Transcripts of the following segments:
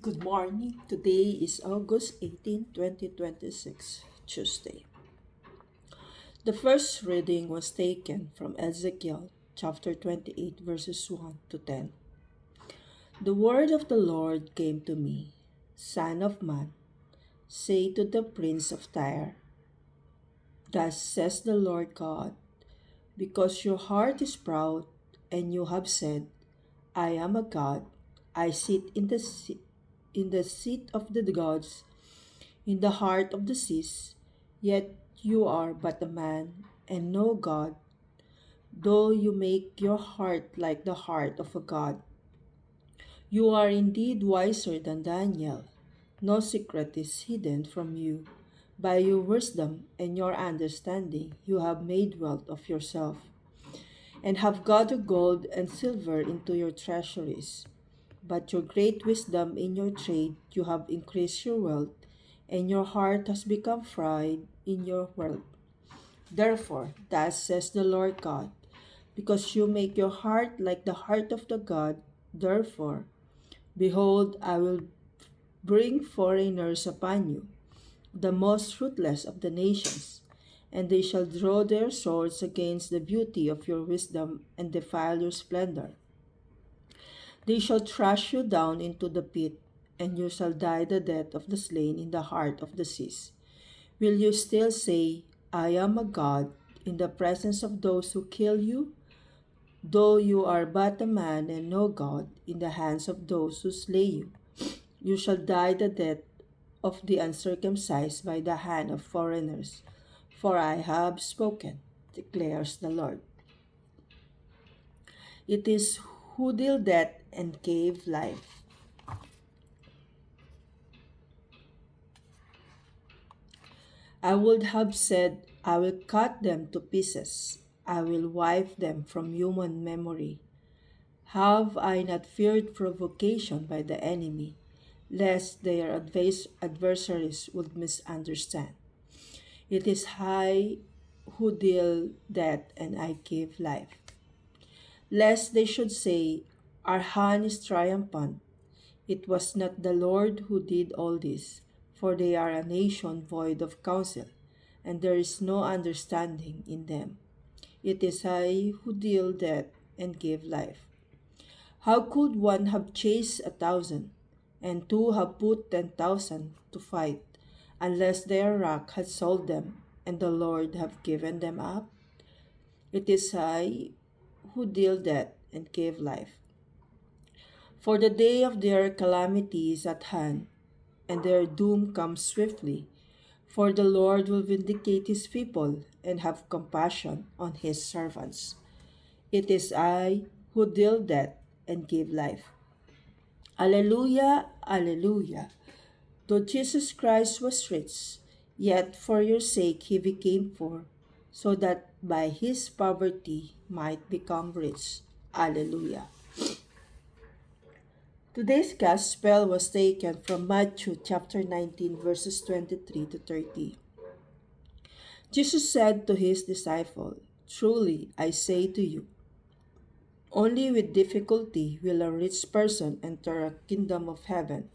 Good morning. Today is August 18, 2026, Tuesday. The first reading was taken from Ezekiel chapter 28, verses 1 to 10. The word of the Lord came to me, Son of man, say to the prince of Tyre, Thus says the Lord God, because your heart is proud, and you have said, I am a God, I sit in the seat of the gods, in the heart of the seas, yet you are but a man and no God, though you make your heart like the heart of a God. You are indeed wiser than Daniel. No secret is hidden from you. By your wisdom and your understanding, you have made wealth of yourself, and have gathered gold and silver into your treasuries. But your great wisdom in your trade, you have increased your wealth, and your heart has become fried in your wealth. Therefore, thus says the Lord God, because you make your heart like the heart of the God, therefore, behold, I will bring foreigners upon you, the most ruthless of the nations, and they shall draw their swords against the beauty of your wisdom and defile your splendor. They shall thrash you down into the pit, and you shall die the death of the slain in the heart of the seas. Will you still say, I am a God, in the presence of those who kill you? Though you are but a man and no God, in the hands of those who slay you, you shall die the death of the uncircumcised by the hand of foreigners. For I have spoken, declares the Lord. It is who deal death and gave life. I would have said, I will cut them to pieces. I will wipe them from human memory. Have I not feared provocation by the enemy, lest their adversaries would misunderstand? It is I who deal death and I give life. Lest they should say, Our hand is triumphant. It was not the Lord who did all this, for they are a nation void of counsel, and there is no understanding in them. It is I who deal death and give life. How could one have chased 1,000, and two have put 10,000 to fight, unless their rock had sold them, and the Lord have given them up? It is I who deal death and give life. For the day of their calamity is at hand, and their doom comes swiftly. For the Lord will vindicate his people and have compassion on his servants. It is I who deal death and give life. Alleluia, Alleluia. Though Jesus Christ was rich, yet for your sake he became poor, so that by his poverty might become rich. Alleluia. Today's gospel was taken from Matthew chapter 19 verses 23 to 30. Jesus said to his disciples, Truly I say to you, only with difficulty will a rich person enter a kingdom of heaven.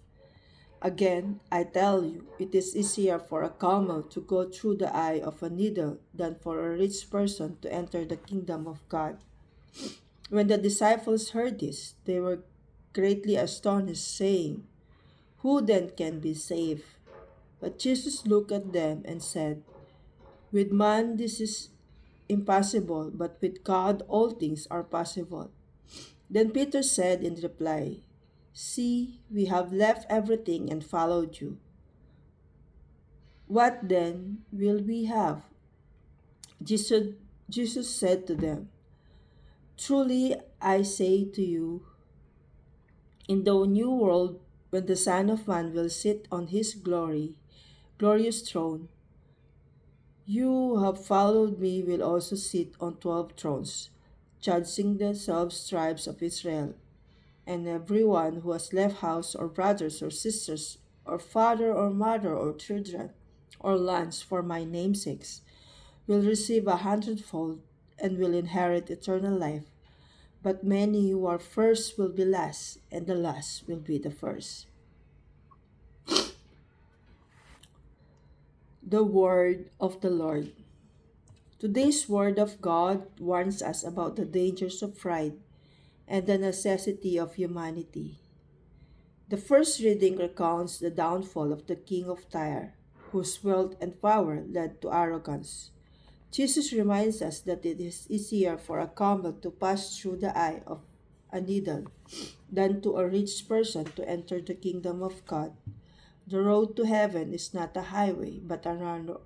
Again, I tell you, it is easier for a camel to go through the eye of a needle than for a rich person to enter the kingdom of God. When the disciples heard this, they were greatly astonished, saying, Who then can be saved? But Jesus looked at them and said, With man this is impossible, but with God all things are possible. Then Peter said in reply, See, we have left everything and followed you. What then will we have? Jesus, Jesus said to them, Truly I say to you, in the new world, when the Son of Man will sit on his glorious throne, you have followed me will also sit on 12 thrones, judging the 12 tribes of Israel. And everyone who has left house or brothers or sisters or father or mother or children or lands for my namesake will receive 100-fold and will inherit eternal life. But many who are first will be last, and the last will be the first. The Word of the Lord. Today's Word of God warns us about the dangers of pride and the necessity of humanity. The first reading recounts the downfall of the king of Tyre, whose wealth and power led to arrogance. Jesus reminds us that it is easier for a camel to pass through the eye of a needle than to a rich person to enter the kingdom of God. The road to heaven is not a highway, but a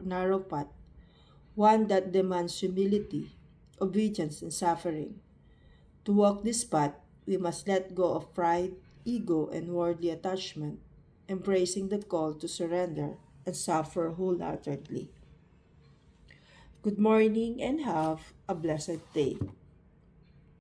narrow path, one that demands humility, obedience, and suffering. To walk this path, we must let go of pride, ego, and worldly attachment, embracing the call to surrender and suffer wholeheartedly. Good morning and have a blessed day.